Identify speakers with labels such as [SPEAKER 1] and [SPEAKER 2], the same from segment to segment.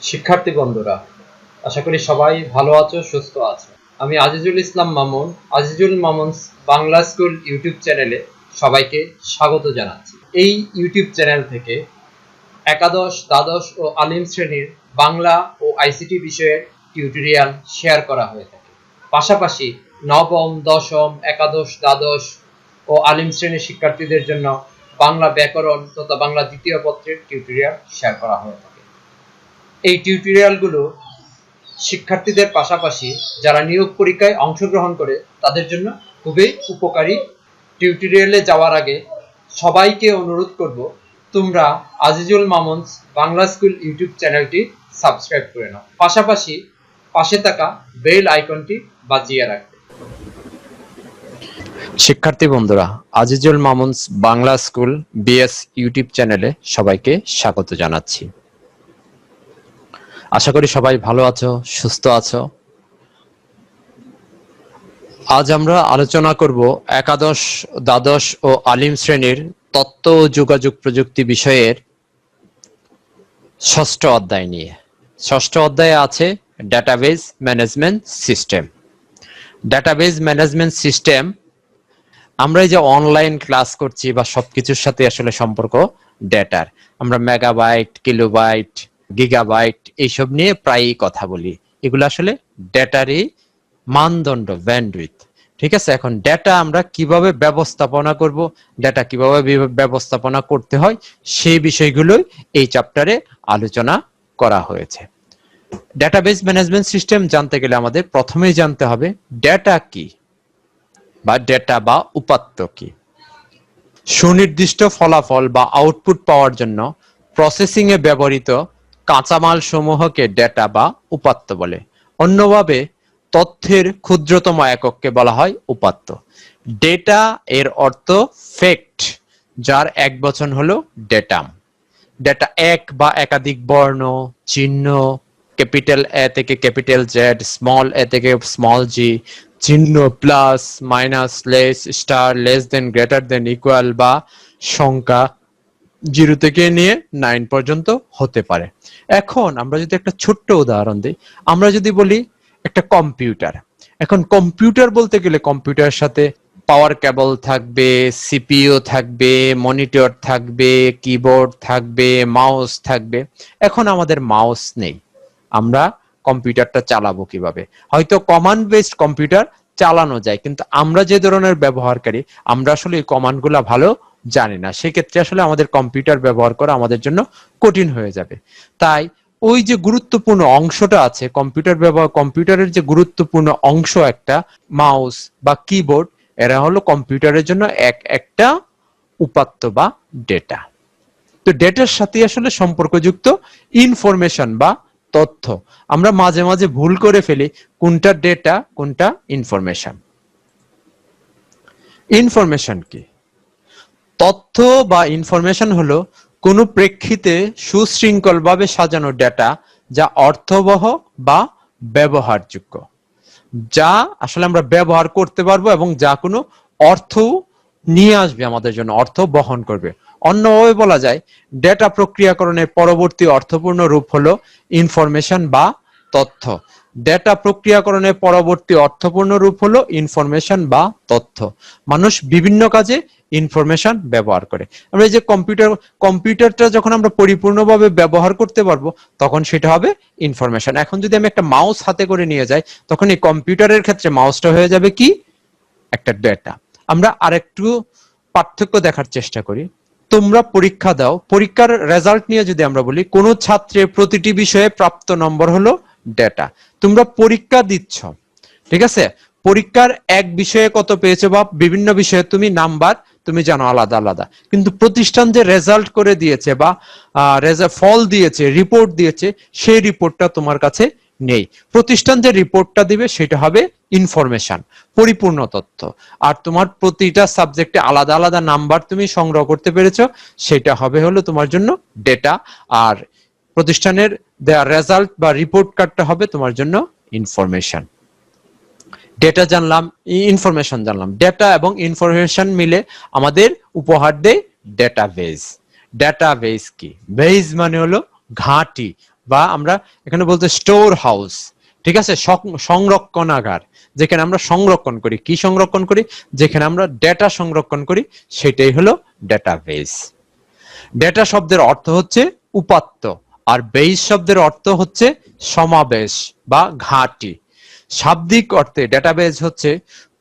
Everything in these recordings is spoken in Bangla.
[SPEAKER 1] শিক্ষার্থী বন্ধুরা, আশা করি সবাই ভালো আছো, সুস্থ আছো। আমি আজিজুল ইসলাম মামুন, আজিজুল মামুনস বাংলা স্কুল ইউটিউব চ্যানেলে সবাইকে স্বাগত জানাচ্ছি। এই ইউটিউব চ্যানেল থেকে একাদশ, দ্বাদশ ও আলিম শ্রেণীর বাংলা ও আইসিটি বিষয়ের টিউটোরিয়াল শেয়ার করা হয়ে থাকে। পাশাপাশি নবম, দশম, একাদশ, দ্বাদশ ও আলিম শ্রেণীর শিক্ষার্থীদের জন্য বাংলা ব্যাকরণ তথা বাংলা দ্বিতীয় পত্রের টিউটোরিয়াল শেয়ার করা হয়ে থাকে। এই টিউটোরিয়ালগুলো শিক্ষার্থীদের পাশাপাশি যারা নিয়োগ পরীক্ষায় অংশগ্রহণ করে তাদের জন্য খুবই উপকারী। টিউটোরিয়ালে যাওয়ার আগে সবাইকে অনুরোধ করব, তোমরা আজিজুল মামুনস বাংলা স্কুল ইউটিউব চ্যানেলটি সাবস্ক্রাইব করে নাও, পাশাপাশি পাশে থাকা বেল আইকনটি বাজিয়ে রাখবে। শিক্ষার্থী বন্ধুরা, Azizul Mamun's Bangla school BS YouTube চ্যানেলে সবাইকে স্বাগত জানাচ্ছি। আশা করি সবাই ভালো আছো, সুস্থ আছো। আজ আমরা আলোচনা করব একাদশ, দ্বাদশ ও আলিম শ্রেণীর তথ্য ও যোগাযোগ প্রযুক্তি বিষয়ের ষষ্ঠ অধ্যায় নিয়ে। ষষ্ঠ অধ্যায়ে আছে database management system. Database management system, আমরা এই যে অনলাইন ক্লাস করছি বা সবকিছুর সাথে আসলে সম্পর্ক ডেটার। আমরা মেগাবাইট, কিলোবাইট, গিগাবাইট এইসব নিয়ে প্রায়ই কথা বলি। এগুলো আসলে ডেটারই মানদণ্ড, ব্যান্ডউইথ। ঠিক আছে, এখন ডেটা আমরা কিভাবে ব্যবস্থাপনা করব, ডেটা কিভাবে ব্যবস্থাপনা করতে হয়, সেই বিষয়গুলোই এই চ্যাপ্টারে আলোচনা করা হয়েছে। ডেটাবেজ ম্যানেজমেন্ট সিস্টেম জানতে গেলে আমাদের প্রথমেই জানতে হবে ডেটা কি বা ডেটা বা উপাত্ত কি। সুনির্দিষ্ট ফলাফল বা আউটপুট পাওয়ার জন্য প্রসেসিং এ ব্যবহৃত কাঁচামাল সমূহকে ডেটা বা উপাত্ত বলে। অন্যভাবে তথ্যের ক্ষুদ্রতম একককে বলা হয় উপাত্ত। ডেটা এর অর্থ ফ্যাক্ট, যার এক বচন হলো ডেটাম। ডেটা এক বা একাধিক বর্ণ, চিহ্ন, ক্যাপিটাল এ থেকে ক্যাপিটাল জেড, স্মল এ থেকে স্মল জি, চিহ্ন plus, minus, less, star, less than, greater than, equal বা সংখ্যা 0 থেকে নিয়ে 9 পর্যন্ত হতে পারে। এখন আমরা যদি একটা ছোট্ট উদাহরণ দিই, আমরা যদি বলি একটা কম্পিউটার। এখন কম্পিউটার বলতে গেলে কম্পিউটারের সাথে পাওয়ার কেবল থাকবে, সিপিইউ থাকবে, মনিটর থাকবে, কিবোর্ড থাকবে, মাউস থাকবে। এখন আমাদের মাউস নেই, আমরা কম্পিউটারটা চালাবো কিভাবে? হয়তো কমান্ড বেসড কম্পিউটার চালানো যায়, কিন্তু আমরা যে ধরনের ব্যবহারকারী, আমরা আসলে এই কমান্ডগুলো ভালো জানি না। সেক্ষেত্রে আসলে আমাদের কম্পিউটার ব্যবহার করা আমাদের জন্য কঠিন হয়ে যাবে। তাই ওই যে গুরুত্বপূর্ণ অংশটা আছে কম্পিউটার ব্যবহার, কম্পিউটারের যে গুরুত্বপূর্ণ অংশ একটা মাউস বা কিবোর্ড, এরা হলো কম্পিউটারের জন্য একটা উপাত্ত বা ডেটা। তো ডেটার সাথে আসলে সম্পর্কযুক্ত ইনফরমেশন বা তথ্য। আমরা মাঝে মাঝে ভুল করে ফেলি কোনটা ডেটা কোনটা ইনফরমেশন। ইনফরমেশন কি? তথ্য বা ইনফরমেশন হলো কোনো প্রেক্ষিতে সুশৃঙ্খলভাবে সাজানো ডেটা যা অর্থবহ বা ব্যবহারযোগ্য, যা আসলে আমরা ব্যবহার করতে পারবো এবং যা কোনো অর্থ নিয়ে আসবে, আমাদের জন্য অর্থ বহন করবে। অন্যভাবে বলা যায় ডেটা প্রক্রিয়াকরণের পরবর্তী অর্থপূর্ণ রূপ হলো ইনফরমেশন বা তথ্য। ডেটা প্রক্রিয়াকরণের পরবর্তী অর্থপূর্ণ রূপ হলো ইনফরমেশন বা তথ্য। মানুষ বিভিন্ন কাজে ইনফরমেশন ব্যবহার করে। আমরা এই যে কম্পিউটারটা যখন আমরা পরিপূর্ণভাবে ব্যবহার করতে পারবো তখন সেটা হবে ইনফরমেশন। এখন যদি আমি একটা মাউস হাতে করে নিয়ে যাই, তখন এই কম্পিউটারের ক্ষেত্রে মাউসটা হয়ে যাবে কি? একটা ডেটা। আমরা আরেকটু পার্থক্য দেখার চেষ্টা করি। তোমরা পরীক্ষা দাও, পরীক্ষার রেজাল্ট নিয়ে যদি আমরা বলি, কোন ছাত্রের প্রতিটি বিষয়ে প্রাপ্ত নম্বর হলো ডেটা। তোমরা পরীক্ষা দিচ্ছ, ঠিক আছে, পরীক্ষার এক বিষয়ে কত পেয়েছো বা বিভিন্ন বিষয়ে তুমি নাম্বার তুমি জানো আলাদা আলাদা, কিন্তু প্রতিষ্ঠান যে রেজাল্ট করে দিয়েছে বা ফল দিয়েছে, রিপোর্ট দিয়েছে, সেই রিপোর্টটা তোমার কাছে নেই। প্রতিষ্ঠান যে রিপোর্টটা দিবে সেটা হবে ইনফরমেশন, পরিপূর্ণ তথ্য। আর তোমার প্রতিটা সাবজেক্টে আলাদা আলাদা নাম্বার তুমি সংগ্রহ করতে পেরেছো, সেটা হবে হলো তোমার জন্য ডেটা। আর প্রতিষ্ঠানের দেয়া রেজাল্ট বা রিপোর্ট কার্ডটা হবে তোমার জন্য ইনফরমেশন। ডেটা জানলাম, ইনফরমেশন জানলাম। ডেটা এবং ইনফরমেশন মিলে আমাদের উপহার দেয় ডেটাবেজ। ডেটাবেজ কি? বেজ মানে হলো ঘাঁটি বা আমরা এখানে বলতে স্টোর হাউস, ঠিক আছে, সংরক্ষণাগার, যেখানে আমরা সংরক্ষণ করি। কি সংরক্ষণ করি? যেখানে আমরা ডেটা সংরক্ষণ করি, সেটাই হলো ডেটাবেস। ডেটা শব্দের অর্থ হচ্ছে উপাত্ত, আর বেস শব্দের অর্থ হচ্ছে সমাবেশ বা ঘাঁটি। শাব্দিক অর্থে ডেটাবেস হচ্ছে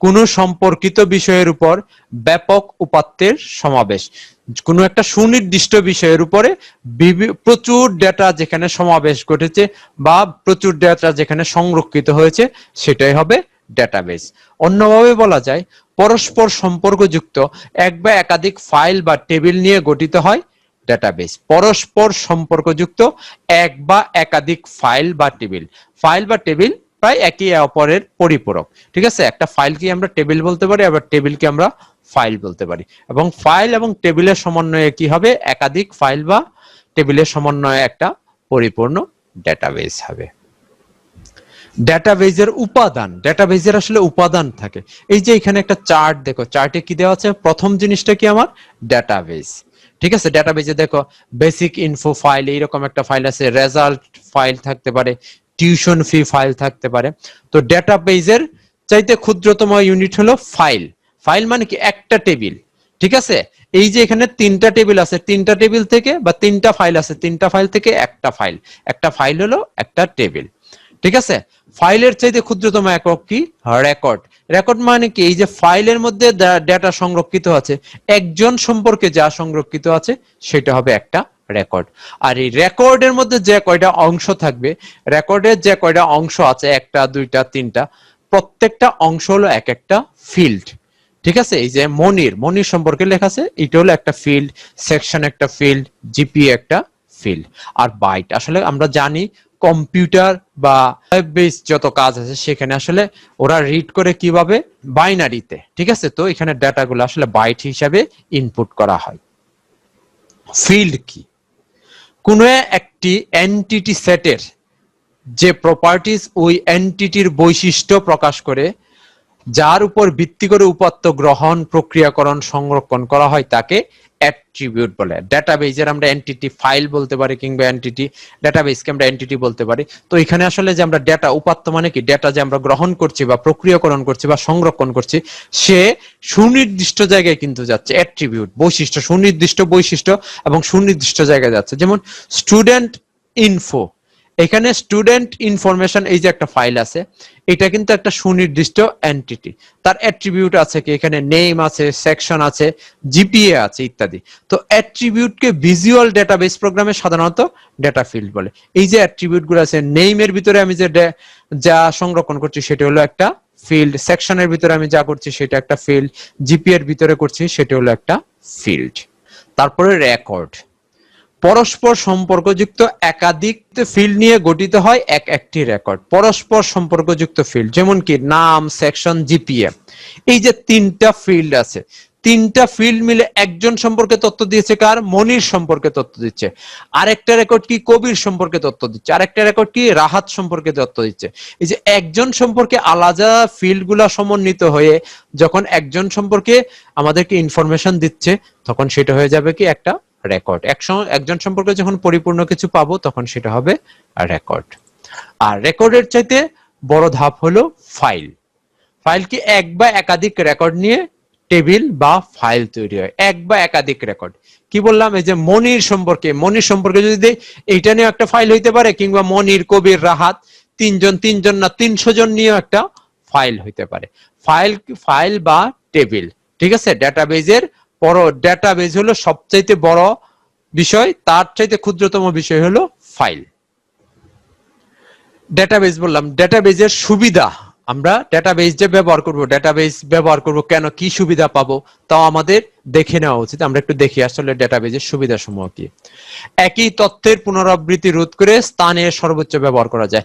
[SPEAKER 1] কোনো সম্পর্কিত বিষয়ের উপর ব্যাপক উপাত্তের সমাবেশ। কোনো একটা সুনির্দিষ্ট বিষয়ের উপরে প্রচুর ডেটা যেখানে সমাবেশ ঘটেছে বা প্রচুর ডেটা যেখানে সংরক্ষিত হয়েছে, সেটাই হবে ডেটাবেস। অন্যভাবে বলা যায়, পরস্পর সম্পর্কযুক্ত এক বা একাধিক ফাইল বা টেবিল নিয়ে গঠিত হয় ডেটাবেস। পরস্পর সম্পর্কযুক্ত এক বা একাধিক ফাইল বা টেবিল। ফাইল বা টেবিল প্রায় একে অপরের পরিপূরক, ঠিক আছে। একটা ফাইলকে আমরা টেবিল বলতে পারি, আবার টেবিলকে আমরা ফাইল বলতে পারি। এবং ফাইল এবং টেবিলের সমন্বয়ে কি হবে? একাধিক ফাইল বা টেবিলের সমন্বয়ে একটা পরিপূর্ণ ডেটাবেস হবে। ডেটাবেজের উপাদান, ডেটাবেজের আসলে উপাদান থাকে। এই যে এখানে একটা চার্ট দেখো, চার্টে কি দেওয়া আছে? প্রথম জিনিসটা কি আমার? ডেটাবেজ, ঠিক আছে। ডেটাবেজে দেখো বেসিক ইনফো ফাইল, এইরকম একটা ফাইল আছে, রেজাল্ট ফাইল থাকতে পারে, টিউশন ফি ফাইল থাকতে পারে। তো ডেটাবেজের চাইতে ক্ষুদ্রতম ইউনিট হলো ফাইল। ফাইল মানে কি? একটা টেবিল, ঠিক আছে। এই যে এখানে তিনটা টেবিল আছে, তিনটা টেবিল থেকে বা তিনটা ফাইল আছে, তিনটা ফাইল থেকে একটা ফাইল। একটা ফাইল হলো একটা টেবিল, ঠিক আছে। ফাইলের চাইতে ক্ষুদ্রতম একক কি? রেকর্ড। রেকর্ড মানে কি? এই যে ফাইলের মধ্যে ডেটা সংরক্ষিত আছে, একজন সম্পর্কে যা সংরক্ষিত আছে, সেটা হবে একটা রেকর্ড। আর এই রেকর্ডের মধ্যে যে কয়টা অংশ থাকবে, রেকর্ডের যে কয়টা অংশ আছে, একটা দুইটা তিনটা, প্রত্যেকটা অংশ হলো এক একটা ফিল্ড, ঠিক আছে। এই যে মনির সম্পর্কে লেখা আছে, এটা হলো একটা ফিল্ড, সেকশন একটা ফিল্ড, জিপি একটা ফিল্ড। আর বাইট, আসলে আমরা জানি কম্পিউটার বা ওয়েব বেস যত কাজ আছে, সেখানে আসলে ওরা রিড করে কিভাবে? বাইনারিতে, ঠিক আছে। তো এখানে ডাটাগুলো আসলে বাইট হিসাবে ইনপুট করা হয়। ফিল্ড কি? কোন একটি এন্টিটি সেটের যে প্রপার্টিজ ওই এন্টিটির বৈশিষ্ট্য প্রকাশ করে, যার উপর ভিত্তি করে উপাত্ত গ্রহণ, প্রক্রিয়াকরণ, সংরক্ষণ করা হয়, তাকে অ্যাট্রিবিউট বলে। ডেটাবেজের আমরা এন্টিটি ফাইল বলতে পারি, কিংবা এন্টিটি ডেটাবেজকে আমরা এন্টিটি বলতে পারি। তো এখানে আসলে যে আমরা ডেটা, উপাত্ত মানে কি? ডেটা যে আমরা গ্রহণ করছি বা প্রক্রিয়াকরণ করছি বা সংরক্ষণ করছি, সে সুনির্দিষ্ট জায়গায় কিন্তু যাচ্ছে। অ্যাট্রিবিউট বৈশিষ্ট্য, সুনির্দিষ্ট বৈশিষ্ট্য এবং সুনির্দিষ্ট জায়গায় যাচ্ছে। যেমন স্টুডেন্ট ইনফো, এখানে স্টুডেন্ট ইনফরমেশন, এই যে একটা ফাইল আছে, এটা কিন্তু একটা সুনির্দিষ্ট এন্টিটি। তার অ্যাট্রিবিউট আছে কি? এখানে নেম আছে, সেকশন আছে, জিপিএ আছে, ইত্যাদি। তো অ্যাট্রিবিউটকে ভিজুয়াল ডেটাবেস প্রোগ্রামে সাধারণত ডেটা ফিল্ড বলে। এই যে অ্যাট্রিবিউট গুলো আছে, নেইমের ভিতরে আমি যে যা সংরক্ষণ করছি, সেটা হলো একটা ফিল্ড। সেকশনের ভিতরে আমি যা করছি, সেটা একটা ফিল্ড। জিপি এর ভিতরে করছি, সেটা হলো একটা ফিল্ড। তারপরে রেকর্ড, পরস্পর সম্পর্কযুক্ত একাধিক ফিল্ড নিয়ে গঠিত হয় এক একটি রেকর্ড। পরস্পর সম্পর্কযুক্ত ফিল্ড যেমন কি নাম, সেকশন, জিপিএ, এই যে তিনটা ফিল্ড আছে, তিনটা ফিল্ড মিলে একজন সম্পর্কে তথ্য দিয়েছে। কার? মনির সম্পর্কে তথ্য দিচ্ছে। আরেকটা রেকর্ড কি? কবির সম্পর্কে তথ্য দিচ্ছে। আরেকটা রেকর্ড কি? রাহাত সম্পর্কে তথ্য দিচ্ছে। এই যে একজন সম্পর্কে আলাদা ফিল্ড গুলা সমন্বিত হয়ে যখন একজন সম্পর্কে আমাদেরকে ইনফরমেশন দিচ্ছে, তখন সেটা হয়ে যাবে কি? একটা রেকর্ড। একজন সম্পর্কে যখন পরিপূর্ণ কিছু পাবো, তখন সেটা হবে রেকর্ড। আর রেকর্ডের চাইতে বড় ধাপ হলো ফাইল। ফাইল কি? এক বা একাধিক রেকর্ড নিয়ে টেবিল বা ফাইল তৈরি হয়। এক বা একাধিক রেকর্ড কি বললাম? এই যে মনির সম্পর্কে যদি এইটা নিয়ে একটা ফাইল হইতে পারে, কিংবা মনির, কবির, রাহাত, তিনজন না 300 জন নিয়ে একটা ফাইল হইতে পারে। ফাইল বা টেবিল, ঠিক আছে। ডেটাবেজের ডেটাবেজ হলো সবচাইতে বড় বিষয়, তার চাইতে ক্ষুদ্রতম বিষয় হলো ফাইল। ডেটাবেজ বললাম। ডেটাবেজের সুবিধা, আমরা ডেটাবেজ যে ব্যবহার করব কেন, কি সুবিধা পাবো, তাও আমাদের দেখে নেওয়া উচিত। আমরা একটু দেখি আসলে ডেটাবেজের সুবিধা সমূহ কি। একই তথ্যের পুনরাবৃত্তি রোধ করে স্থানের সর্বোচ্চ ব্যবহার করা যায়।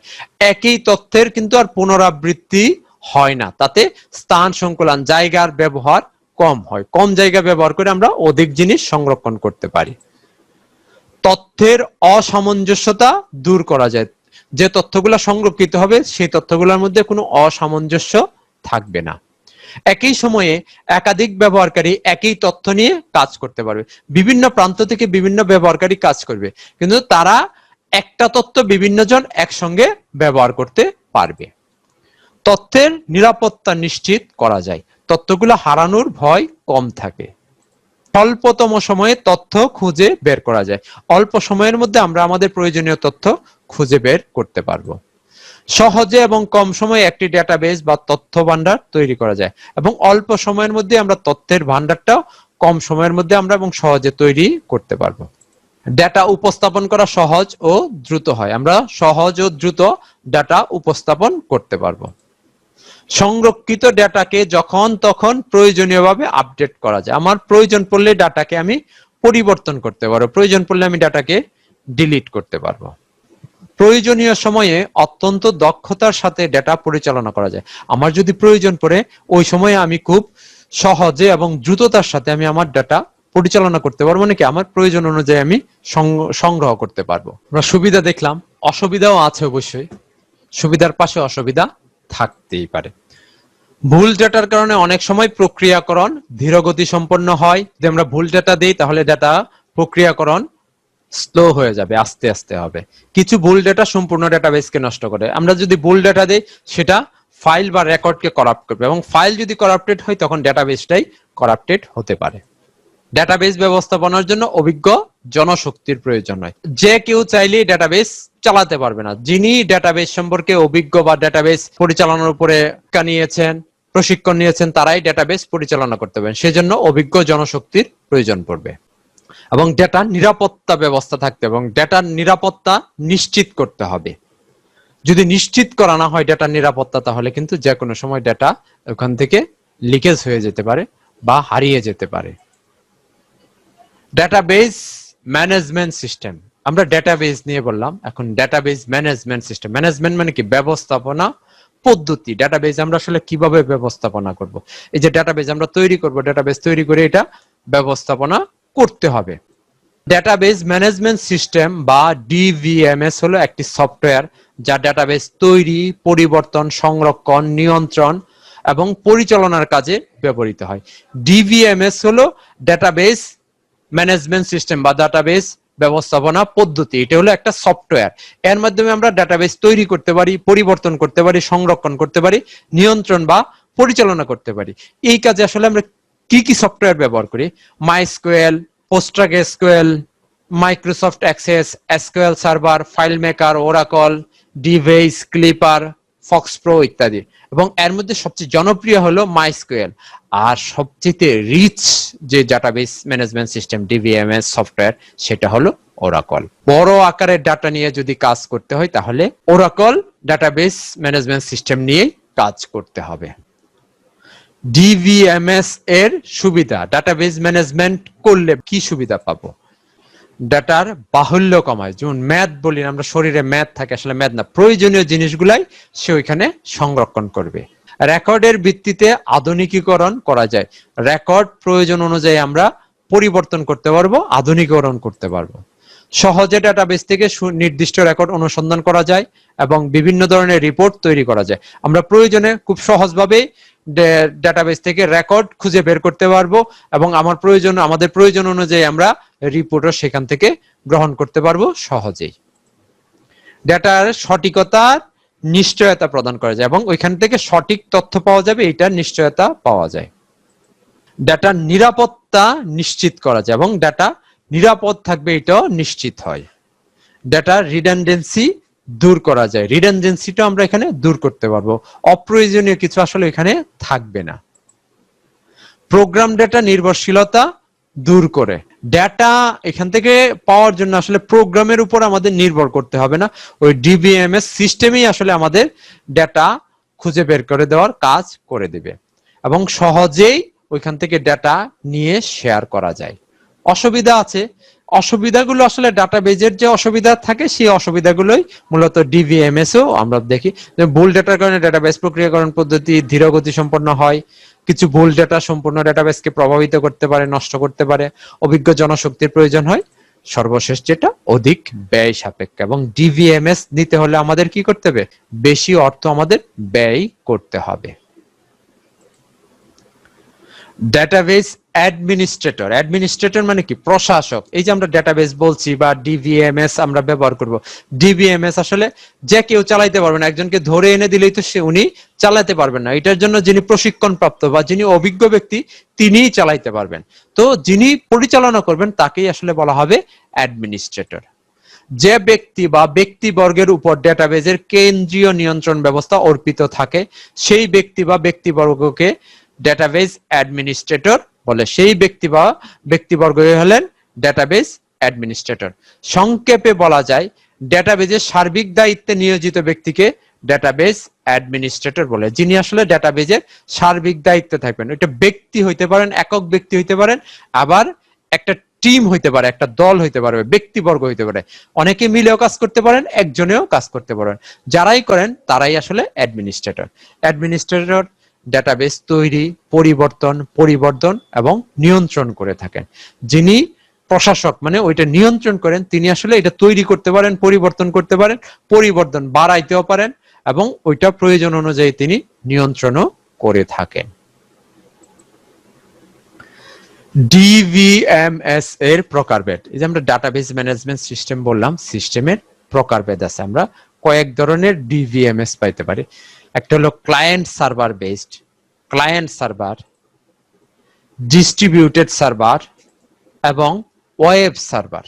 [SPEAKER 1] একই তথ্যের কিন্তু আর পুনরাবৃত্তি হয় না, তাতে স্থান সংকুলান, জায়গার ব্যবহার কম হয়। কম জায়গা ব্যবহার করে আমরা অধিক জিনিস সংরক্ষণ করতে পারি। তথ্যের অসামঞ্জস্যতা দূর করা যায়। যে তথ্যগুলো সংরক্ষিত হবে, সেই তথ্যগুলোর মধ্যে কোনো অসামঞ্জস্য থাকবে না। একই সময়ে একাধিক ব্যবহারকারী একই তথ্য নিয়ে কাজ করতে পারবে। বিভিন্ন প্রান্ত থেকে বিভিন্ন ব্যবহারকারী কাজ করবে, কিন্তু তারা একটা তথ্য বিভিন্ন জন একসঙ্গে ব্যবহার করতে পারবে। তথ্যের নিরাপত্তা নিশ্চিত করা যায়, তথ্যগুলো হারানোর ভয় কম থাকে। স্বল্পতম সময়ে তথ্য খুঁজে বের করা যায়, অল্প সময়ের মধ্যে আমরা আমাদের প্রয়োজনীয় তথ্য খুঁজে বের করতে পারবো। সহজে এবং কম সময়ে একটি ডেটাবেস বা তথ্য ভান্ডার তৈরি করা যায়, এবং অল্প সময়ের মধ্যে আমরা তথ্যের ভান্ডারটাও কম সময়ের মধ্যে আমরা এবং সহজে তৈরি করতে পারবো। ডেটা উপস্থাপন করা সহজ ও দ্রুত হয়, আমরা সহজ ও দ্রুত ডেটা উপস্থাপন করতে পারবো। সংরক্ষিত ডেটাকে যখন তখন প্রয়োজনীয়ভাবে আপডেট করা যায়, আমার প্রয়োজন পড়লে ডাটাকে আমি পরিবর্তন করতে পারবো, প্রয়োজন পড়লে আমি ডাটাকে ডিলিট করতে পারবো। প্রয়োজনীয় সময়ে অত্যন্ত দক্ষতার সাথে ডেটা পরিচালনা করা যায়, আমার যদি প্রয়োজন পড়ে ওই সময়ে আমি খুব সহজে এবং দ্রুততার সাথে আমি আমার ডেটা পরিচালনা করতে পারবো, নাকি আমার প্রয়োজন অনুযায়ী আমি সংগ্রহ করতে পারবো। আমরা সুবিধা দেখলাম, অসুবিধাও আছে অবশ্যই, সুবিধার পাশে অসুবিধা থাকতেই পারে। ভুল ডেটার কারণে অনেক সময় প্রক্রিয়াকরণ ধীরগতি সম্পন্ন হয়, যদি আমরা ভুল ডেটা দিই তাহলে ডেটা প্রক্রিয়াকরণ স্লো হয়ে যাবে, আস্তে আস্তে হবে। কিছু ভুল ডেটা সম্পূর্ণ ডেটাবেসকে নষ্ট করে, আমরা যদি ভুল ডেটা দিই সেটা ফাইল বা রেকর্ডকে করাপ্ট করবে, এবং ফাইল যদি করাপ্টেড হয় তখন ডেটাবেসটাই করাপ্টেড হতে পারে। ডেটাবেস ব্যবস্থাপনার জন্য অভিজ্ঞ জনশক্তির প্রয়োজন হয়, যে কেউ চাইলেই ডেটাবেস চালাতে পারবে না। যিনি ডেটাবেস সম্পর্কে অভিজ্ঞ বা ডেটাবেস পরিচালনার উপরে নিয়েছেন, প্রশিক্ষণ নিয়েছেন, তারাই ডেটাবেস পরিচালনা করতে পারেন, সেজন্য অভিজ্ঞ জনশক্তির প্রয়োজন পড়বে। এবং ডেটা নিরাপত্তা ব্যবস্থা থাকতে, এবং ডেটার নিরাপত্তা নিশ্চিত করতে হবে। যদি নিশ্চিত করা না হয় ডেটার নিরাপত্তা, তাহলে কিন্তু যে কোনো সময় ডেটা ওখান থেকে লিকেজ হয়ে যেতে পারে বা হারিয়ে যেতে পারে। ডেটাবেস ম্যানেজমেন্ট সিস্টেম, আমরা ডেটাবেস নিয়ে বললাম, এখন ডেটাবেস ম্যানেজমেন্ট সিস্টেম। ম্যানেজমেন্ট মানে কি? ব্যবস্থাপনা পদ্ধতি। ডেটাবেস আমরা আসলে কিভাবে ব্যবস্থাপনা করব, এই যে ডেটাবেস আমরা তৈরি করব, ডেটাবেস তৈরি করে এটা ব্যবস্থাপনা করতে হবে। ডেটাবেস ম্যানেজমেন্ট সিস্টেম বা ডিভিএমএস হলো একটি সফটওয়্যার যা ডেটাবেস তৈরি, পরিবর্তন, সংরক্ষণ, নিয়ন্ত্রণ এবং পরিচালনার কাজে ব্যবহৃত হয়। ডিভিএমএস হলো ডেটাবেস ম্যানেজমেন্ট সিস্টেম বা ডেটাবেস ব্যবস্থাপনা পদ্ধতি। এটা হলো একটা সফটওয়্যার, এর মাধ্যমে আমরা ডেটাবেস তৈরি করতে পারি, পরিবর্তন করতে পারি, সংরক্ষণ করতে পারি, নিয়ন্ত্রণ বা পরিচালনা করতে পারি। এই কাজে আসলে আমরা কি কি সফটওয়্যার ব্যবহার করি? MySQL, PostgreSQL, Microsoft Access, SQL server, FileMaker, Oracle, dBase, Clipper, FoxPro ইত্যাদি। এবং এর মধ্যে সবচেয়ে জনপ্রিয় হলো মাইস্কুয়েল। আর সবচেয়ে রিচ যে ডেটাবেস ম্যানেজমেন্ট সিস্টেম ডিভিএমএস সফটওয়্যার সেটা হলো ওরাকল। বড় আকারের ডাটা নিয়ে যদি কাজ করতে হয় তাহলে ওরাকল ডেটাবেস ম্যানেজমেন্ট সিস্টেম নিয়ে কাজ করতে হবে। ডিভিএমএস এর সুবিধা, ডাটাবেস ম্যানেজমেন্ট করলে কি সুবিধা পাবো? ডাটার বাহুল্য কমায়, যেমন ম্যাথ বলি আমরা, শরীরে ম্যাথ থাকে, আসলে ম্যাথ না, প্রয়োজনীয় জিনিসগুলাই সে ওইখানে সংরক্ষণ করবে। রেকর্ডের ভিত্তিতে আধুনিকীকরণ করা যায়, রেকর্ড প্রয়োজন অনুযায়ী আমরা পরিবর্তন করতে পারবো, আধুনিকীকরণ করতে পারবো। সহজে ডাটাবেস থেকে নির্দিষ্ট রেকর্ড অনুসন্ধান করা যায় এবং বিভিন্ন ধরনের রিপোর্ট তৈরি করা যায়। আমরা প্রয়োজনে খুব সহজভাবে ডাটাবেস থেকে রেকর্ড খুঁজে বের করতে পারবো এবং আমাদের প্রয়োজন অনুযায়ী আমরা রিপোর্টও সেখান থেকে গ্রহণ করতে পারবো সহজেই। ডেটার সঠিকতার নিশ্চয়তা প্রদান করা যায় এবং ওইখান থেকে সঠিক তথ্য পাওয়া যাবে, এটার নিশ্চয়তা পাওয়া যায়। ডেটার নিরাপত্তা নিশ্চিত করা যায় এবং ডেটা নিরাপদ থাকবে এটাও নিশ্চিত হয়। ডেটার রিডান্ডেন্সি দূর করা যায়, রিডান্ডেন্সিটা আমরা এখানে দূর করতে পারবো, অপ্রয়োজনীয় কিছু আসলে এখানে থাকবে না। প্রোগ্রাম ডেটা নির্ভরশীলতা দূর করে, ডেটা এখান থেকে পাওয়ার জন্য আসলে প্রোগ্রামের উপর আমাদের নির্ভর করতে হবে না, ওই ডিবিএমএস সিস্টেমেই আসলে আমাদের ডেটা খুঁজে বের করে দেওয়ার কাজ করে দিবে এবং সহজেই ওইখান থেকে ডেটা নিয়ে শেয়ার করা যায়। অসুবিধা আছে, অসুবিধাগুলো আসলে ডাটাবেজের যে অসুবিধা থাকে সেই অসুবিধাগুলোই মূলত ডিভিএমএসও আমরা দেখি। ভুল ডেটার কারণে ডেটাবেস প্রক্রিয়াকরণ পদ্ধতি ধীরগতি সম্পন্ন হয়, কিছু ভুল ডেটা সম্পূর্ণ ডেটাবেসকে প্রভাবিত করতে পারে, নষ্ট করতে পারে, অভিজ্ঞ জনশক্তির প্রয়োজন হয়, সর্বশেষ যেটা অধিক ব্যয় সাপেক্ষ। এবং ডিভিএমএস নিতে হলে আমাদের কি করতে হবে? বেশি অর্থ আমাদের ব্যয় করতে হবে। ডেটাবেস অ্যাডমিনিস্ট্রেটর, অ্যাডমিনিস্ট্রেটর মানে কি প্রশাসক। এই যে আমরা ডেটাবেস বলছি বা ডিভিএমএস আমরা ব্যবহার করব, ডিভিএমএস আসলে যে কেউ চালাইতে পারবে না, একজনকে ধরে এনে দিলেই তো সে উনি চালাতে পারবেন না, এটার জন্য যিনি প্রশিক্ষণ প্রাপ্ত বা যিনি অভিজ্ঞ ব্যক্তি তিনিই চালাইতে পারবেন। তো যিনি পরিচালনা করবেন তাকেই আসলে বলা হবে অ্যাডমিনিস্ট্রেটর। যে ব্যক্তি বা ব্যক্তিবর্গের উপর ডেটাবেজের কেন্দ্রীয় নিয়ন্ত্রণ ব্যবস্থা অর্পিত থাকে সেই ব্যক্তি বা ব্যক্তিবর্গকে ডেটাবেজ অ্যাডমিনিস্ট্রেটর বলে। সেই ব্যক্তি বা ব্যক্তিবর্গ হলেন ডেটাবেজ অ্যাডমিনিস্ট্রেটর। সংক্ষেপে বলা যায় ডেটাবেজের সার্বিক দায়িত্বে নিয়োজিত ব্যক্তিকে ডেটাবেজ অ্যাডমিনিস্ট্রেটর বলে, যিনি আসলে ডেটাবেজের সার্বিক দায়িত্বে থাকবেন। এটা ব্যক্তি হইতে পারেন, একক ব্যক্তি হইতে পারেন, আবার একটা টিম হইতে পারে, একটা দল হইতে পারে, ব্যক্তিবর্গ হইতে পারে, অনেকে মিলেও কাজ করতে পারেন, একজনেও কাজ করতে পারেন। যারাই করেন তারাই আসলে অ্যাডমিনিস্ট্রেটর। অ্যাডমিনিস্ট্রেটর ডেটাবেস তৈরি, পরিবর্তন এবং নিয়ন্ত্রণ করে থাকেন। যিনি প্রশাসক মানে ওইটা নিয়ন্ত্রণ করেন, তিনি আসলে এটা তৈরি করতে পারেন, পরিবর্তন করতে পারেন, পরিবর্তন বাড়াইতেও পারেন এবং ওইটা প্রয়োজন অনুযায়ী তিনি নিয়ন্ত্রণও করে থাকেন। ডিভিএমএস এর প্রকারভেদ। এই যে আমরা ডাটাবেস ম্যানেজমেন্ট সিস্টেম বললাম, সিস্টেমের প্রকারভেদ আছে। আমরা কয়েক ধরনের ডিভিএমএস পাইতে পারি। একটা হলো client server based, client server, distributed server এবং ওয়েব সার্ভার।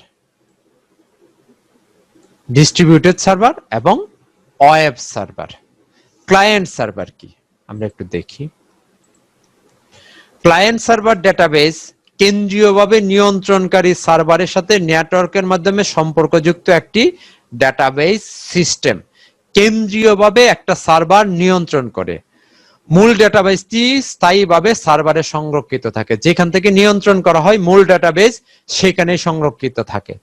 [SPEAKER 1] ডিস্ট্রিবিউটেড সার্ভার এবং ওয়েব সার্ভার। ক্লায়েন্ট সার্ভার কি আমরা একটু দেখি। ক্লায়েন্ট সার্ভার ডেটাবেস কেন্দ্রীয়ভাবে নিয়ন্ত্রণকারী সার্ভারের সাথে নেটওয়ার্কের মাধ্যমে সম্পর্কযুক্ত একটি ডেটাবেস সিস্টেম। কেন্দ্রীয়ভাবে একটা সার্ভার নিয়ন্ত্রণ করে। মূল ডেটাবেসটি স্থায়ীভাবে সার্ভারে সংরক্ষিত থাকে, যেখান থেকে নিয়ন্ত্রণ করা হয় মূল ডেটাবেস সেখানে সংরক্ষিত থাকে।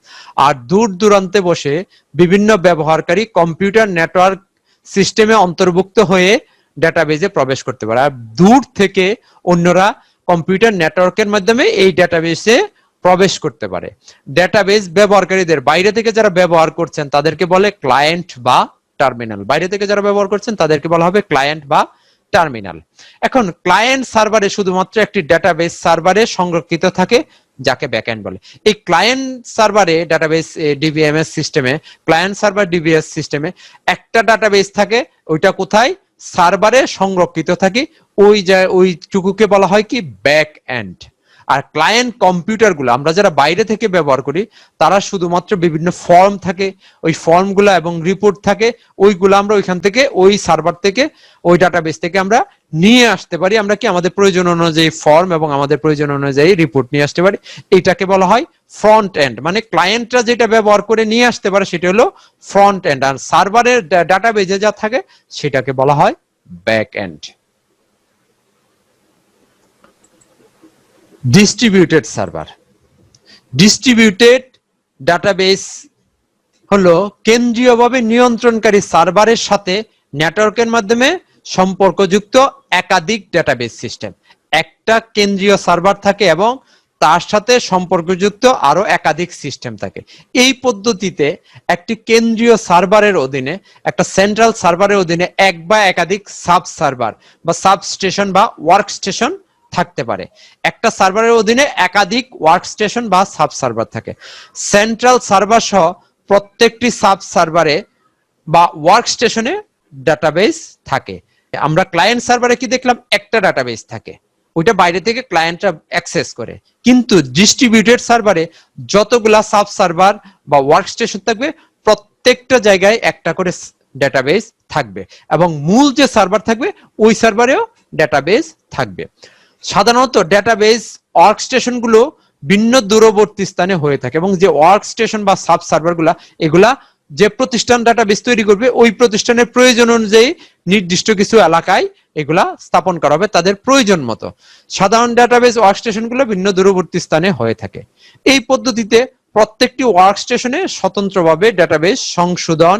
[SPEAKER 1] আর দূর দূরান্তে বসে বিভিন্ন ব্যবহারকারী কম্পিউটার নেটওয়ার্ক সিস্টেমে অন্তর্ভুক্ত হয়ে ডেটাবেসে প্রবেশ করতে পারে। আর দূর থেকে অন্যরা কম্পিউটার নেটওয়ার্কের মাধ্যমে এই ডেটাবেসে প্রবেশ করতে পারে। ডেটাবেস ব্যবহারকারীদের বাইরে থেকে যারা ব্যবহার করছেন তাদেরকে বলে ক্লায়েন্ট বা টার্মিনাল। বাইরে থেকে যারা ব্যবহার করছেন তাদেরকে বলা হবে ক্লায়েন্ট বা টার্মিনাল। এখন ক্লায়েন্ট সার্ভারে শুধুমাত্র একটি ডেটাবেস সার্ভারে সংরক্ষিত থাকে যাকে ব্যাকএন্ড বলে। এই ক্লায়েন্ট সার্ভারে ডেটাবেস ডিবিএমএস সিস্টেমে, ক্লায়েন্ট সার্ভার ডিবিএস সিস্টেমে একটা ডেটাবেস থাকে, ওইটা কোথায়? সার্ভারে সংরক্ষিত থাকে। ওইটুকুকে বলা হয় কি ব্যাক এন্ড। আর ক্লায়েন্ট কম্পিউটারগুলো আমরা যারা বাইরে থেকে ব্যবহার করি তারা শুধুমাত্র বিভিন্ন ফর্ম থাকে, ওই ফর্মগুলো এবং রিপোর্ট থাকে, ওইগুলো আমরা ওইখান থেকে ওই সার্ভার থেকে ওই ডাটাবেস থেকে আমরা নিয়ে আসতে পারি। আমরা কি আমাদের প্রয়োজন অনুযায়ী ফর্ম এবং আমাদের প্রয়োজন অনুযায়ী রিপোর্ট নিয়ে আসতে পারি। এটাকে বলা হয় ফ্রন্ট এন্ড। মানে ক্লায়েন্টরা যেটা ব্যবহার করে নিয়ে আসতে পারে সেটা হলো ফ্রন্ট এন্ড, আর সার্ভারের ডাটাবেজে যা থাকে সেটাকে বলা হয় back end. Distributed server. Distributed database হলো কেন্দ্রীয়ভাবে নিয়ন্ত্রণকারী সার্ভারের সাথে নেটওয়ার্কের মাধ্যমে সম্পর্কযুক্ত একাধিক ডেটাবেস সিস্টেম। একটা কেন্দ্রীয় সার্ভার থাকে এবং তার সাথে সম্পর্কযুক্ত আরো একাধিক সিস্টেম থাকে। এই পদ্ধতিতে একটি কেন্দ্রীয় সার্ভারের অধীনে, একটা সেন্ট্রাল সার্ভারের অধীনে এক বা একাধিক সাব সার্ভার বা সাবস্টেশন বা ওয়ার্কস্টেশন থাকতে পারে। একটা সার্ভারের অধীনে একাধিক ওয়ার্কস্টেশন বা সাব সার্ভার থাকে। সেন্ট্রাল সার্ভার সহ প্রত্যেকটি সাব সার্ভারে বা ওয়ার্কস্টেশনে ডাটাবেস থাকে। আমরা ক্লায়েন্ট সার্ভারে কি দেখলাম? একটা ডাটাবেস থাকে, ওইটা বাইরে থেকে ক্লায়েন্টরা অ্যাক্সেস করে। কিন্তু ডিস্ট্রিবিউটেড সার্ভারে যতগুলা সাব সার্ভার বা ওয়ার্কস্টেশন থাকবে প্রত্যেকটা জায়গায় একটা করে ডাটাবেস থাকবে এবং মূল যে সার্ভার থাকবে ওই সার্ভারেও ডাটাবেস থাকবে। সাধারণত ডাটাবেস ওয়ার্কস্টেশন গুলো ভিন্ন দূরবর্তী স্থানে হয়ে থাকে এবং যে ওয়ার্কস্টেশন বা সাব সার্ভার গুলা, এগুলা যে প্রতিষ্ঠান ডাটাবেস তৈরি করবে ওই প্রতিষ্ঠানের প্রয়োজন অনুযায়ী নির্দিষ্ট কিছু এলাকায় এগুলা স্থাপন করা হবে তাদের প্রয়োজন মতো। সাধারণ ডাটাবেস ওয়ার্কস্টেশন গুলো ভিন্ন দূরবর্তী স্থানে হয়ে থাকে। এই পদ্ধতিতে প্রত্যেকটি ওয়ার্কস্টেশনে স্বতন্ত্রভাবে ডাটাবেস সংশোধন,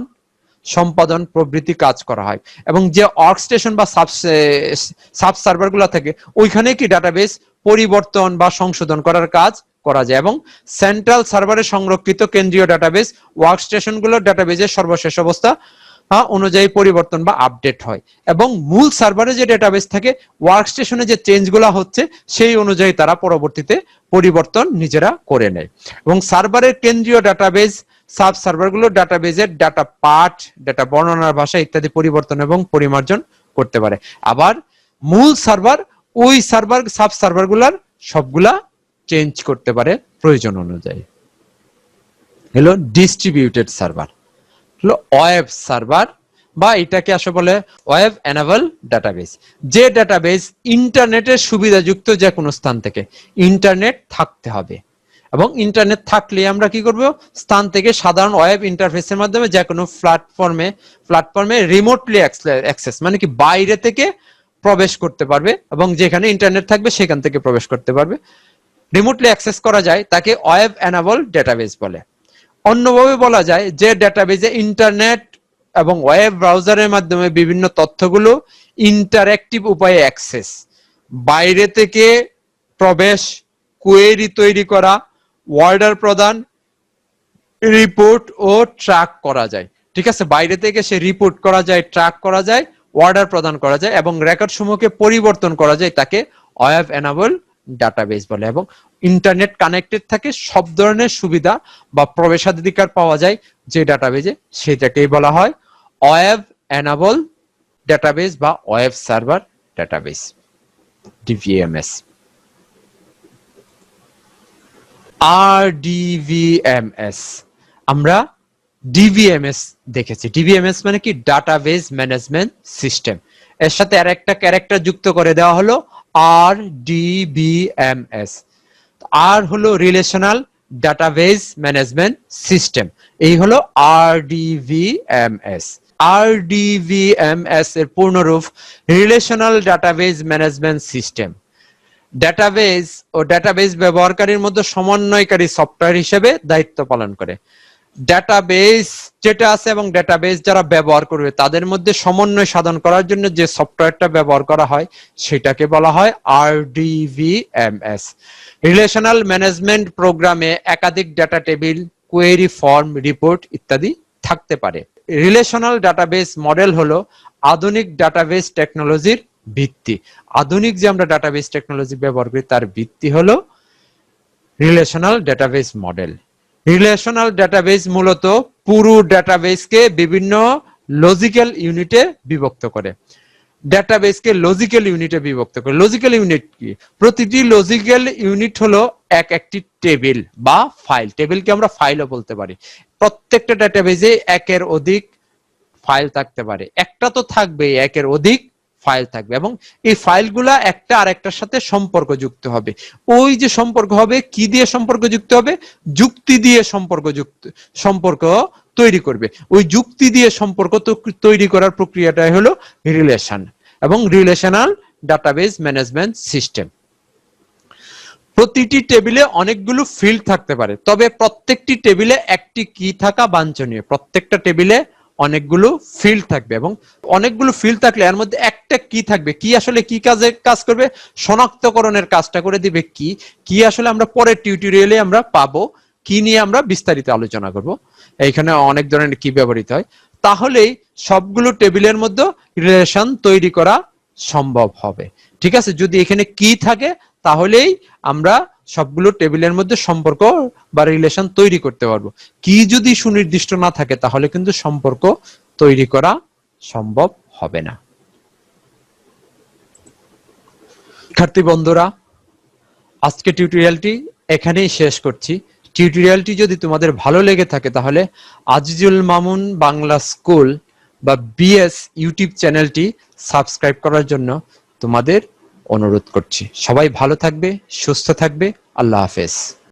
[SPEAKER 1] সম্পাদন প্রভৃতি কাজ করা হয় এবং যে ওয়ার্কস্টেশন বা সাব সার্ভার গুলো থাকে ওইখানে কি ডাটাবেস পরিবর্তন বা সংশোধন করার কাজ করা যায়। এবং সেন্ট্রাল সার্ভারে সংরক্ষিত কেন্দ্রীয় ডাটাবেস ওয়ার্কস্টেশন গুলোর ডাটাবেসের সর্বশেষ অবস্থা অনুযায়ী পরিবর্তন বা আপডেট হয়, এবং মূল সার্ভারে যে ডেটাবেস থাকে, ওয়ার্কস্টেশনে যে চেঞ্জগুলো হচ্ছে সেই অনুযায়ী তারা পরবর্তীতে পরিবর্তন নিজেরা করে নেয়। এবং সার্ভারের কেন্দ্রীয় ডেটাবেস সাব সার্ভারগুলো ডেটাবেজের ডাটা পাঠ, ডাটা বর্ণনার ভাষা ইত্যাদি পরিবর্তন এবং পরিমার্জন করতে পারে। আবার মূল সার্ভার ওই সার্ভার সাব সার্ভারগুলোর সবগুলা চেঞ্জ করতে পারে প্রয়োজন অনুযায়ী। হলো ডিস্ট্রিবিউটেড সার্ভার, হলো ওয়েব সার্ভার, বা এটাকে আসলে বলে ওয়েব এনেবল ডাটাবেস। যে ডাটাবেস ইন্টারনেটের সুবিধাযুক্ত যে কোনো স্থান থেকে, ইন্টারনেট থাকতে হবে, এবং ইন্টারনেট থাকলে আমরা কি করব, স্থান থেকে সাধারণ ওয়েব ইন্টারফেসের মাধ্যমে যে কোনো প্ল্যাটফর্মে রিমোটলি অ্যাক্সেস, মানে কি বাইরে থেকে প্রবেশ করতে পারবে, এবং যেখানে ইন্টারনেট থাকবে সেখান থেকে প্রবেশ করতে পারবে, রিমোটলি অ্যাক্সেস করা যায়, তাকে ওয়েব এনেবল ডেটাবেস বলে। অন্যভাবে বলা যায় যে ডেটাবেজে ইন্টারনেট এবং ওয়েব ব্রাউজারের মাধ্যমে বিভিন্ন তথ্যগুলো ইন্টারঅ্যাক্টিভ উপায়ে অ্যাক্সেস, বাইরে থেকে প্রবেশ, কোয়েরি তৈরি করা, অর্ডার প্রদান, রিপোর্ট ও ট্র্যাক করা যায়। ঠিক আছে, বাইরে থেকে সে রিপোর্ট করা যায়, ট্র্যাক করা যায়, অর্ডার প্রদান করা যায়, এবং রেকর্ড সমূহকে পরিবর্তন করা যায়, তাকে ওয়েব এনেবল ডাটাবেস বলে। এবং ইন্টারনেট কানেক্টেড থাকে, সব ধরনের সুবিধা বা প্রবেশাধিকার পাওয়া যায় যে ডাটাবেজে, সেটাকেই বলা হয় ওয়েব এনেবল ডাটাবেস বা ওয়েব সার্ভার ডাটাবেস, ডিভিএমএস। RDVMS, আমরা ডিভিএমএস দেখেছি। ডিভিএমএস মানে কি, ডাটাবেস ম্যানেজমেন্ট সিস্টেম। এর সাথে আর একটা ক্যারেক্টার যুক্ত করে দেওয়া হলো RDVMS। আর হলো রিলেশনাল ডাটাবেস ম্যানেজমেন্ট সিস্টেম, এই হলো RDVMS। RDVMS এর পূর্ণরূপ relational database management system. Database ও ডেটাবেস ব্যবহারকারীর মধ্যে সমন্বয়কারী সফটওয়্যার হিসেবে দায়িত্ব পালন করে। ডেটাবেস যেটা আছে এবং ডেটাবেস যারা ব্যবহার করবে তাদের মধ্যে সমন্বয় সাধন করার জন্য যে সফটওয়্যারটা ব্যবহার করা হয় সেটাকে বলা হয় RDVMS। রিলেশনাল ম্যানেজমেন্ট প্রোগ্রামে একাধিক data table, query form, report ইত্যাদি থাকতে পারে। রিলেশনাল ডাটাবেস মডেল হলো আধুনিক ডাটাবেস টেকনোলজির ভিত্তি। আধুনিক যে আমরা ডাটাবেস টেকনোলজি ব্যবহার করি তার ভিত্তি হলো relational database model. Relational database মূলত পুরো ডাটাবেসকে বিভিন্ন লজিক্যাল ইউনিটে বিভক্ত করে। ডাটাবেসকে লজিক্যাল ইউনিটে বিভক্ত করে। লজিক্যাল ইউনিট কি? প্রতিটি লজিক্যাল ইউনিট হলো একটি টেবিল বা ফাইল। টেবিলকে আমরা ফাইলও বলতে পারি। প্রত্যেকটা ডাটাবেসে একের অধিক ফাইল থাকতে পারে, একটা তো থাকবে, একের অধিক ফাইল থাকবে, এবং এই ফাইলগুলা একটা আরেকটার সাথে সম্পর্ক যুক্ত হবে। ওই যে সম্পর্ক হবে, কি দিয়ে সম্পর্ক যুক্ত হবে? যুক্তি দিয়ে সম্পর্ক তৈরি করবে। ওই যুক্তি দিয়ে সম্পর্ক তৈরি করার প্রক্রিয়াটাই হলো রিলেশন এবং রিলেশনাল ডাটাবেস ম্যানেজমেন্ট সিস্টেম। প্রতিটি টেবিলে অনেকগুলো ফিল্ড থাকতে পারে, তবে প্রত্যেকটি টেবিলে একটি কি থাকা বাঞ্ছনীয়। প্রত্যেকটা টেবিলে অনেকগুলো ফিল্ড থাকবে, এবং অনেকগুলো ফিল্ড থাকলে এর মধ্যে একটা কি থাকবে। কি আসলে কি কাজ করবে? শনাক্তকরণের কাজটা করে দিবে। কি আসলে আমরা পরের টিউটোরিয়ালে আমরা পাবো, কি নিয়ে আমরা বিস্তারিত আলোচনা করব। এইখানে অনেক ধরনের কি ব্যবহৃত হয়। তাহলেই সবগুলো টেবিলের মধ্যে রিলেশন তৈরি করা সম্ভব হবে। ঠিক আছে, যদি এখানে কি থাকে তাহলেই আমরা সবগুলো টেবিলের মধ্যে সম্পর্ক বা রিলেশন তৈরি করতে পারবো। কি যদি সুনির্দিষ্ট না থাকে তাহলে কিন্তু সম্পর্ক তৈরি করা সম্ভব হবে না। শিক্ষার্থী বন্ধুরা, আজকে টিউটোরিয়ালটি এখানেই শেষ করছি। টিউটোরিয়ালটি যদি তোমাদের ভালো লেগে থাকে তাহলে আজিজুল মামুন বাংলা স্কুল বা বিএস ইউটিউব চ্যানেলটি সাবস্ক্রাইব করার জন্য তোমাদের অনুরোধ করছি। সবাই ভালো থাকবে, সুস্থ থাকবে। আল্লাহ হাফেজ।